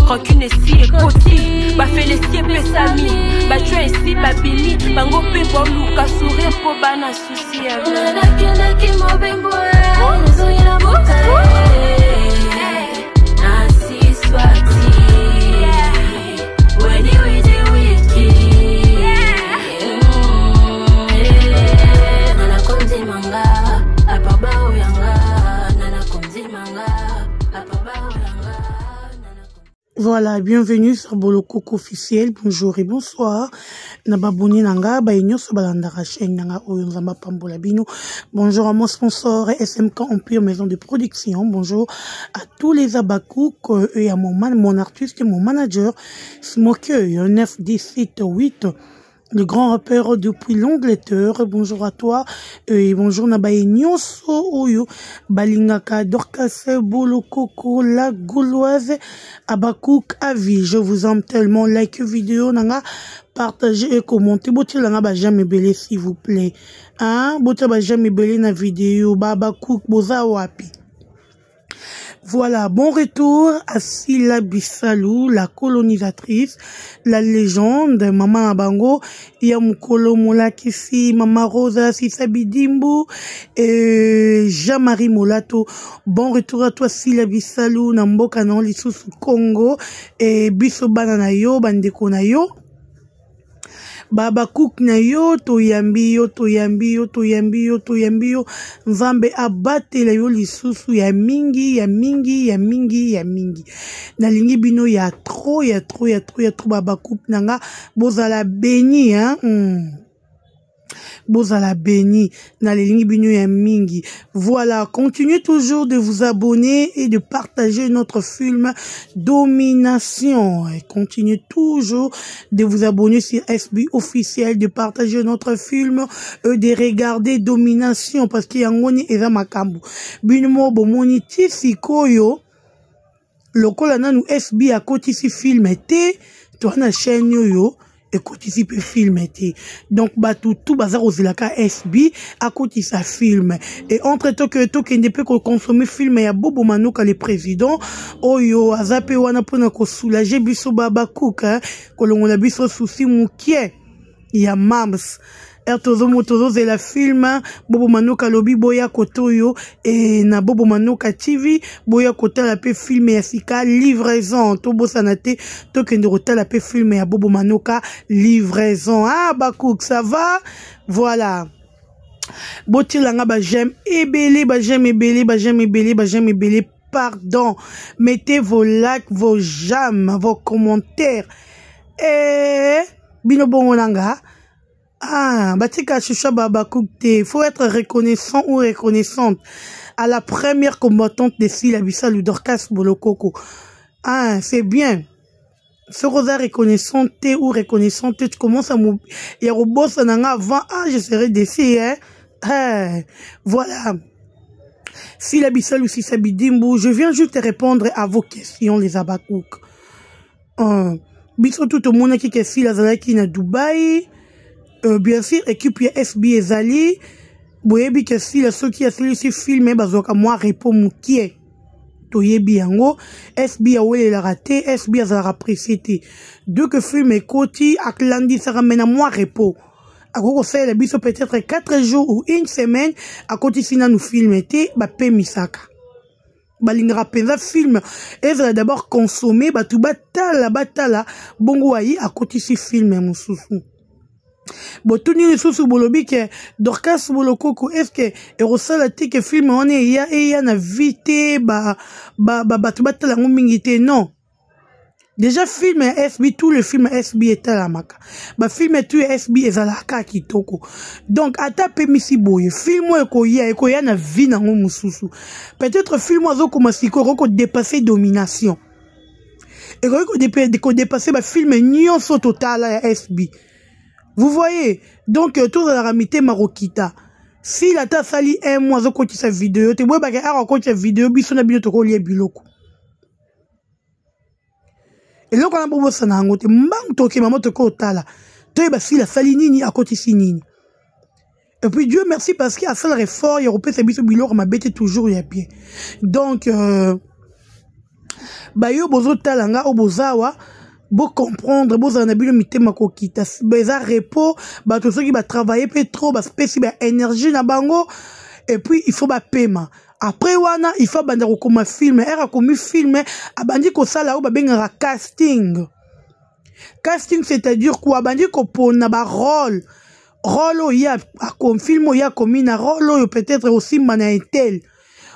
rancune esi ekoti bafelesi epesami batue esi babili bango mpe boluka sourire mpo bana susi ya nakendaki mobembo nazongi na botale nasi swati weni widi wiki nanakonzi manga apabao yanga nanakonzi manga apabao yanga. Voilà, bienvenue sur Bolokoko officiel. Bonjour et bonsoir. Nababoni nanga ba inyoso balandara chaîne nanga oyonzamba pambola bino. Bonjour à mon sponsor SMK Empire Maison de Production. Bonjour à tous les abakouk et à mon artiste et mon manager Smokey 9 17 8. Le grand rappeur depuis l'Angleterre. Bonjour à toi et bonjour Nabaye Nyoso Oyo Balingaka Dorcas Bolokoko la Gauloise Abakouk Avi. Je vous aime tellement. Like vidéo nanga, partagez et commentez. Botil nanga ba jamais belé s'il vous plaît. Hein? Botil ba jamais belé na vidéo ba Abakouk boza wapi. Voilà, bon retour à Sila Bissalou, la colonisatrice, la légende, Maman Abango, Yamukolo Molakisi, Maman Rosa Sissabidimbu, et Jean-Marie Molato. Bon retour à toi Sila Bissalou, Namboka non Lisusu Congo, et Biso Banana yo, Bandeko na yo. Baba Cook na yo, toyambi yo, Nzambe abate la yo lisusu ya mingi. Nalingi bino ya trop, Baba Cook nanga, bozala béni, hein, Bozala béni, na ligne binu ya mingi. Voilà, continuez toujours de vous abonner et de partager notre film Domination. Et continuez toujours de vous abonner sur SB officiel, de partager notre film, de regarder Domination parce qu'il y a un ngoni eza makambu. Binumo bomoni tisi koyo, lokola nanu SB a koti si film ete, to na chaîne yo. Et côté peut filmer. Donc, tout bazar aux ilaka SB, à côté ça filme. Et entre temps que tout qui ne peut consommer film, il y a Bobo Manouka, le président, Oyo, Azape wana pona ko soulager biso Baba Cook, hein, que l'on a biso souci moukier. Il y a Mams. Tozo et la film Bobo Manoka lobi boya kotoyo et na Bobo Manoka TV boya kota la pe film ya sika livraison to bosanate to kende rota la pe film ya Bobo Manoka livraison. Ah Bakouk ça va, voilà. Botilanga ba j'aime ebele, pardon, mettez vos likes, vos j'aime, vos commentaires et bino bongonanga. Ah, Batika Choucha Babakouk, faut être reconnaissant ou reconnaissante à la première combattante de Sila Bissalou Dorcas Bolokoko. Ah, c'est bien. Ce rosa reconnaissante ou reconnaissante, tu commences à m'oublier. Il y a un boss en avant, ah, je serai déçu, hein. Ah, voilà. Sila Bissalou Sissabidimbu, je viens juste répondre à vos questions, les Abakouk. Biso tout le monde qui est Sila Zalaki na Dubaï. Bien sûr, équipe SB ezali, boyebi que si la ceux qui a celui-ci filmé, bazoka moi répond moukier. Toyebi yango, SB a oué la raté, SB a zara précité. Deux que film et koti, aklandi ça ramène à moi repos. A koko fait la biso peut-être 4 jours ou 1 semaine, à côté sina nous filmete, ba pe misaka. Balingra penza film, ezra d'abord consommé, ba tout batala, bongo ayi, à côté si film et moussousou. Botuni les sous bolobi que Dorcas Bolokoko est-ce que erosala te que film on est ya na vite batu la ngomingité non déjà film SB tout le film SB est à la maka ba film tout SB ezalaka kitoko donc ata pe misi boye film eko ya na vie na ngomususu peut-être film ozo comme siko ko dépasser Domination et ko dépasser ba film nyonso total ya SB. Vous voyez, donc tout dans la ramité Marokita. Si la ta sali un mois au côté sa vidéo, te bois bagay à côté sa vidéo, bisona bino to lié biloko. Et là quand on a bobo sana ngote, mbang toke maman to ko tala. Toi ba si la sali nini à côté si nini. Et puis Dieu merci parce qu'il y a fait le effort, il repère sa biso biloko ma bête toujours il y a bien. Donc bayo bozo talanga o bozawa bo comprendre boza na bino mitema ko kita beza repos bato soki ba travailler pe trop ba spécial ba énergie na bango et puis il faut ba paiement après wana il faut banda ko ma film era komi film abandi ko sala o ba benga casting c'est-à-dire quoi bandi ko pona ba rôle ya comme film ya komi na rôle peut-être aussi manaitel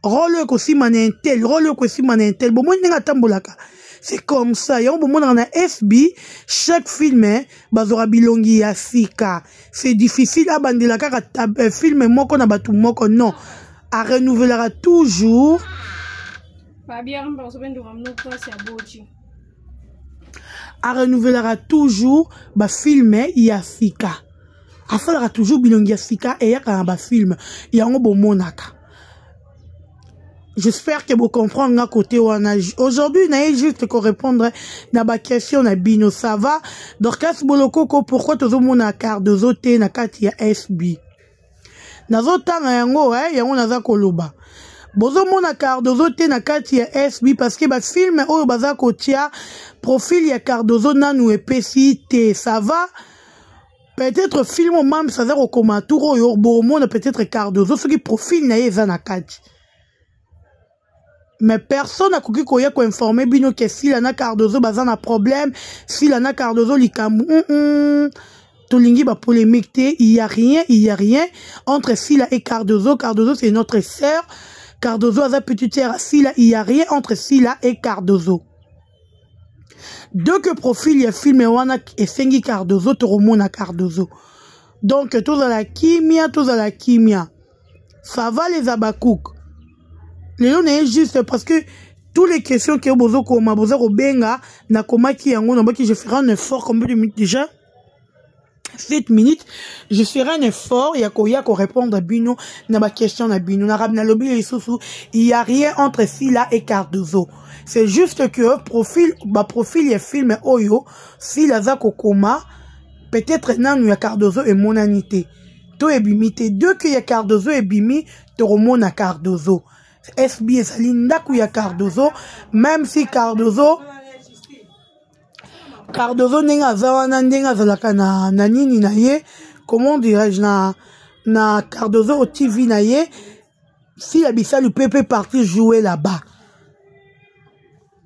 rôle ko si manaitel rôle ko si manaitel bon moi nga tambolaka. C'est comme ça. Y'a un moment dans la SB, chaque film, bazora bilongi ya sika. C'est difficile à bander la carte film moko na batu moko non. À renouvelera toujours. À renouvelera toujours ba film ya sika. A falera toujours bilongi ya sika et ya ka ba film. Y'a un bon monaka. J'espère que vous comprenez à côté aujourd'hui, n'a juste qu'on répondre à ma question na bino ça va. Dorcas Bolokoko pourquoi tout le monde a carte de zoté na kati ya SB. Na zotanga yango yango naza koloba. Bozo mona carte de zoté na kati ya SB parce que ba film oyo baza kotia profil ya carte de zone nanu epesi te ça va. Peut-être film au même ça va au commentaire oyo bo mona peut-être carte de zone ce qui profil na yeza na kati. Mais personne n'a coupé qu'on y a informé bino que si la na Cardozo bazan a problème, si la na Cardozo likamu, Tolingi ba polémique il y a rien entre Sila et Cardozo. Cardozo c'est notre sœur. Cardozo a sa petite sœur Sila, il y a rien entre Sila et Cardozo. Deux que profil y a filmé wana et sengi Cardozo toromona Cardozo. Donc tous à la kimia. Ça va les abakouk. Les gens n'est juste parce que toutes les questions que vous avez benga na koma ki yango na baki je ferai un effort combien de minutes déjà 7 minutes je ferai un effort ya ko répondre à bino na ba question na bino na rabna lobby et sousou il y a rien entre Sila et Cardozo c'est juste que profil ya film oyo Sila za kokoma peut-être nanu ya Cardozo et monanité to ebimité deux que ya Cardozo et bimi to remona Cardozo SB ezali ndaku ya Cardozo même si Cardozo nenga zawana ndenga zalaka na nini na ye comment dirais-je na Cardozo au TV na ye si la bisa lui peut partir jouer là-bas.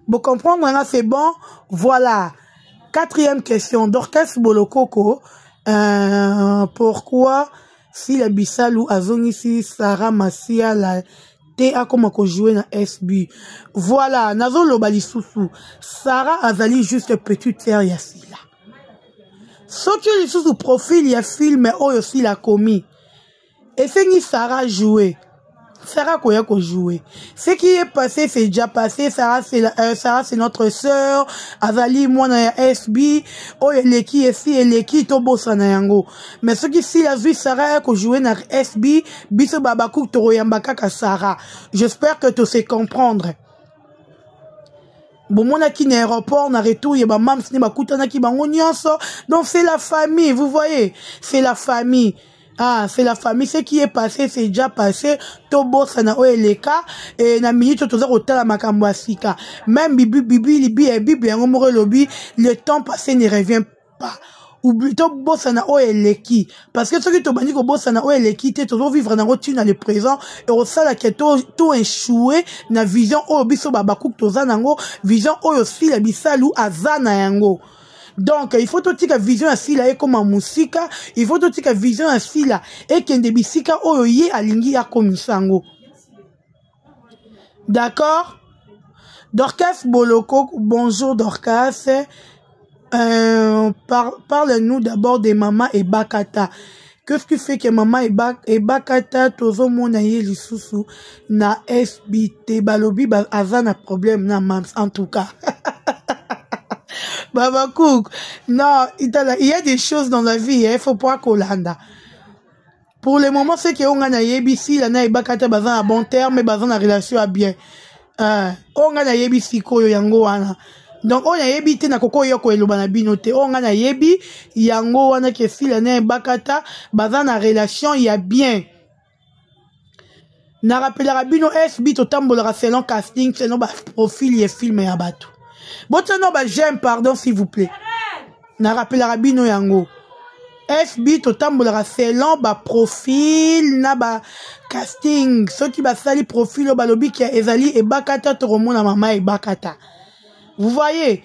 Vous comprenez maintenant c'est bon voilà. Quatrième question Dorcas Bolokoko pourquoi si la bisa ou azongi si Sarah Massia la a comme jouer na SB. Voilà, nazo lobali sousou. Sarah azali juste petite sœur ya Sila. Ce que les sous profil ya film oyo Sila commis. Et c'est ni Sarah jouer. Sarah koya ko jouer. Ce qui est passé c'est déjà passé. Sarah c'est notre sœur. Azali mwana ya SB. Oyo leki esi eleki to bossa na yango. Mais ce qui si la vie Sarah ko jouer na SB, biso babaku to yambaka ka Sarah. J'espère que tu sais comprendre. Bon mona ki na aéroport na retour ya ba mam sini bakutana ki bango nyonso. Donc c'est la famille, vous voyez? C'est la famille. Ah, c'est la famille. Ce qui est passé, c'est déjà passé. Tobo sana oeleka et na minute toza kotala makambo asika. Même bibi yango moko lobi, le temps passé ne revient pas. Oublie tobo sana oeleki parce que ce qui to bandi ko bosana oeleki te tozo vivre na routine dans le présent et au sala que to échoué na vision o biso babaku toza nango vision oyo si la bisalu azana yango. Donc, il faut tout que vision à Sila et comme musika, il faut tout que vision à Sila et qu'un des bisika oye alingi a komisango. D'accord? Dorcas Boloko, bonjour Dorcas. Parle-nous d'abord des mamas et Bakata. Qu'est-ce qui fait que maman et Bakata, tozo monaye lisusu na SBT balobi azana problème na mams en tout cas. Baba Cook, non, il y a des choses dans la vie, il faut pas Kolanda. Pour le moment, c'est qu'on a yebi la na ibakata bazan à bon terme, mais bazan à relation à bien. On a yebi si koyo yango wana. Donc on a yebi te na koko yoko elobana binote. On a yebi yango wana ke si la na ibakata bazan à relation il y a bien. Na rappelera bino SB totambolera selon casting, selon ba profil et film ya bato. Botano ba j'aime pardon s'il vous plaît. Na rappelera bino yango. SB totambolera selon ba profil na ba casting. Ceux qui ba sali profil au balobi qui a ezali et bakata toromona mama et bakata. Vous voyez,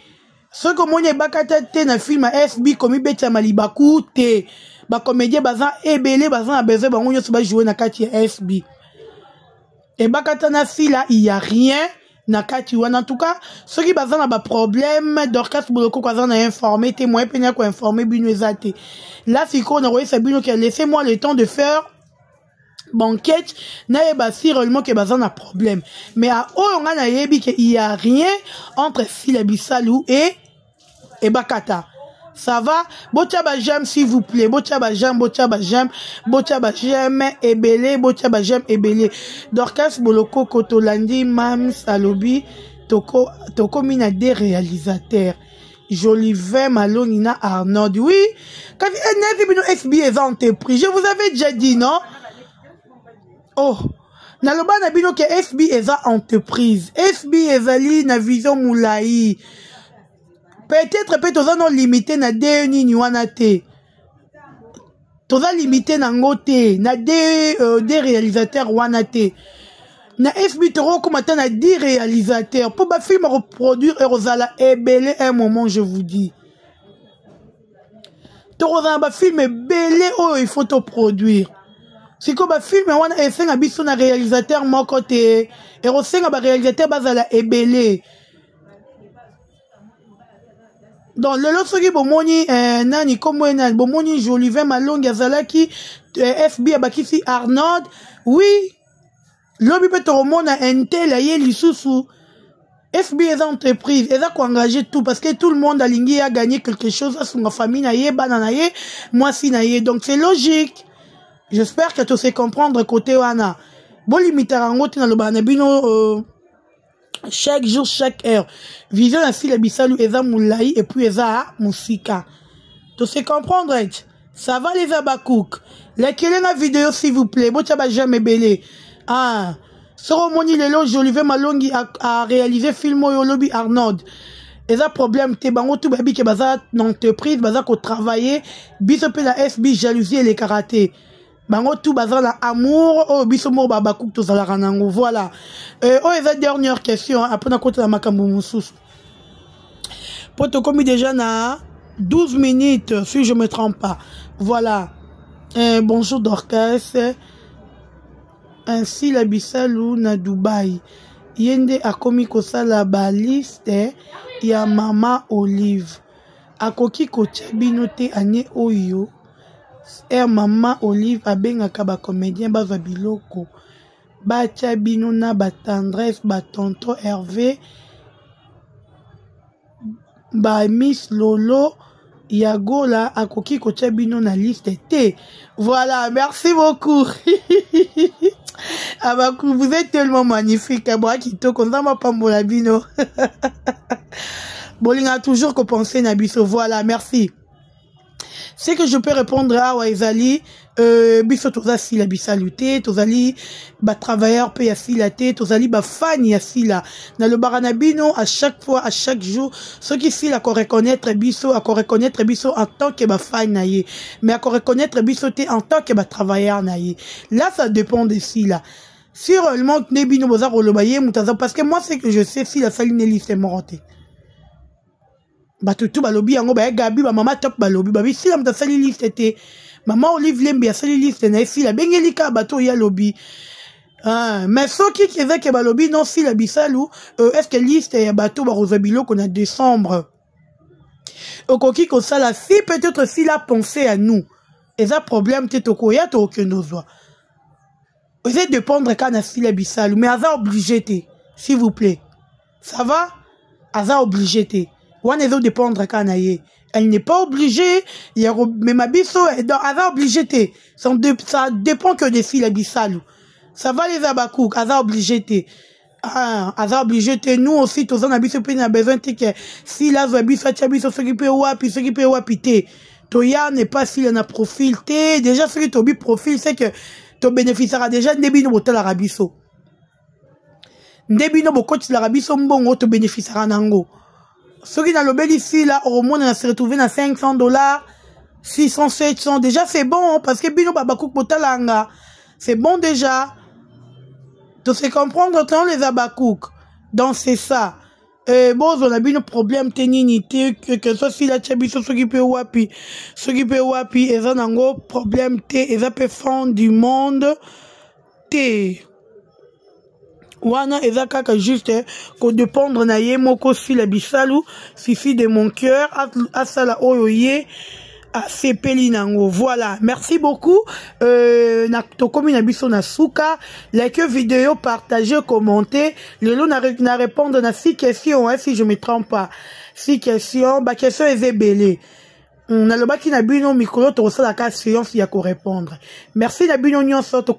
ceux qui ont bakata te na film SB comme betia malibaku te. Ba comédien bazan ebele bazan a besoin ba ngonyo ba jouer na kati SB. Et bakata na si là il y a rien na kati wana en tout cas ceux qui bazan na ba problème d'orchestre boloko ko bazan na informer témoin pena ko informer bino ezate. Là siko na roye sabino qui a laissez-moi le temps de faire banquette na eba si réellement que bazan na problème. Mais à oyonga na yebi que il y a rien entre Sila Bisalou et bakata. Ça va? Botia ba j'aime s'il vous plaît. Botia ba j'aime, botia ba j'aime, botia ba j'aime ebele, botia ba j'aime ebele. Dorcas Boloko Kotolandi Mam Salobi toko mina des réalisateurs. Jolivet Malonina Arnaud. Oui, quand SB est entreprise, je vous avais déjà dit non? Oh, naloba na bino que SB est entreprise. SB ezali na vision moulaï. Peut-être non limité na deux ni wana te. Toza limité na ngote na des réalisateurs wana te. Na SB toro comme na 10 réalisateurs pour ba film reproduire et rosala ebele un moment je vous dis. Toro za ba film belé oh il faut te produire. Si ko ba film wana esenga biso na réalisateur moko te et rosenga ba réalisateur bazala ebele. Donc, le lot qui bomoni nani comme nani bomoni Jolivet Malongi azalaki FB abakisi Arnaud. Oui. Lobi peut remona intel aye lisusu. FB est entreprise, elle a engager tout parce que tout le monde a lingi a gagné quelque chose à son famille naye bananaye moi si naye donc c'est logique. J'espère que tu sais comprendre côté wana. Bon limitarango tina lo banabino chaque jour, chaque heure. Vision à Sila Bisalou, Eza Moulaï, et puis Eza Moussika. Tu sais comprendre, ça va les abakouk. Laquelle la vidéo, s'il vous plaît. Bon, tu vas jamais belé. Ah. Soromoni Lelo, Jolivet Malongi a réalisé film Yolobi Arnaud. Eza problème, te bango tout babi, que baza d'entreprise, baza ko travailler, bisope la SB, jalousie et les karatés. Bango tout bazar la amour oh biso mo babakouk to zala ranango voilà oh eza dernière question après na côté la makambo mususu poto komi déjà na 12 minutes si je me trompe pas voilà bonjour Dorcas ainsi la Bisalou na Dubaï yende akomi kosala ba liste ya mama Olive akoki kotia bino te ane oyo maman Olive abengaka ba comédien bazwa biloko batia bino na ba tendresse ba tonton Hervé ba Miss Lolo Yagola akoki kotia bino na liste te. Voilà, merci beaucoup. Abakou, vous êtes tellement magnifique. Abra kitoko nzamba pambola bino. Bolinga toujours ko penser na biso. Voilà, merci. C'est que je peux répondre à Waizali, biso toza Sila Bisaluté, tozali ba travailleur pe ya Sila té, tozali ba fan ya Sila. Na le baranabino à chaque fois, à chaque jour, ceux qui Sila ko reconnaître biso en tant que ba fan naie, mais à ko reconnaître biso té en tant que ba travailleur naie. Là ça dépend de Sila. Si réellement nebino boza rolobaye mutaza parce que moi c'est que je sais Sila saline liste morte. Batutu balobi yango ba gabi ba mama top balobi ba si la mtasali liste te maman Olive Lembi asali liste na si la bengelika bato ya lobi mais soki qui est que balobi non si la Bisalou est-ce que liste ya bato ba rozabilo qu'on a décembre okoki ko sala si peut-être si la pensé à nous et ça problème te toko ya to aucun dozwa vous êtes dépendre quand na si la Bisalou mais asa obligé te s'il vous plaît ça va asa obligé te dépendre quand elle n'est pas obligée, mais ma biso elle a obligé te. Ça dépend que des filles la Bisalou. Ça va les abakouk, elle a obligé te. Elle a obligé te. Nous aussi, tous on a biso a besoin de que si la biso biso s'occuper wapi te. Toya n'est pas si elle a profil te. Déjà ce qui tobi profil c'est que to bénéficiera déjà nde bino botalaka biso nde bino bokotilaka biso mbongo to bénéficiera nango soki nalobeli fila oromona na se retrouver na $500 600 700 déjà c'est bon parce que bino babakouk botalanga c'est bon déjà de se comprendre autant les abakouk donc c'est ça bon on a bien un problème téninité que ça si la tchabiso ce qui peut wapi et ça nango problème té et ça peut fond du monde té wana et ça kaka juste qu'on dépendre na ye moko si la bisalu suffit de mon cœur à ça la oyoye sepeli nango. Voilà, merci beaucoup. Na tokomi na biso na suka, like vidéo, partagez, commentez. Lelo na répondre na 6 questions, hein, si je me trompe pas. 6 questions, ba question est belé. Na loba ki na bino mikolo to sala ka séance ya ko répondre. Merci na bino nyonso to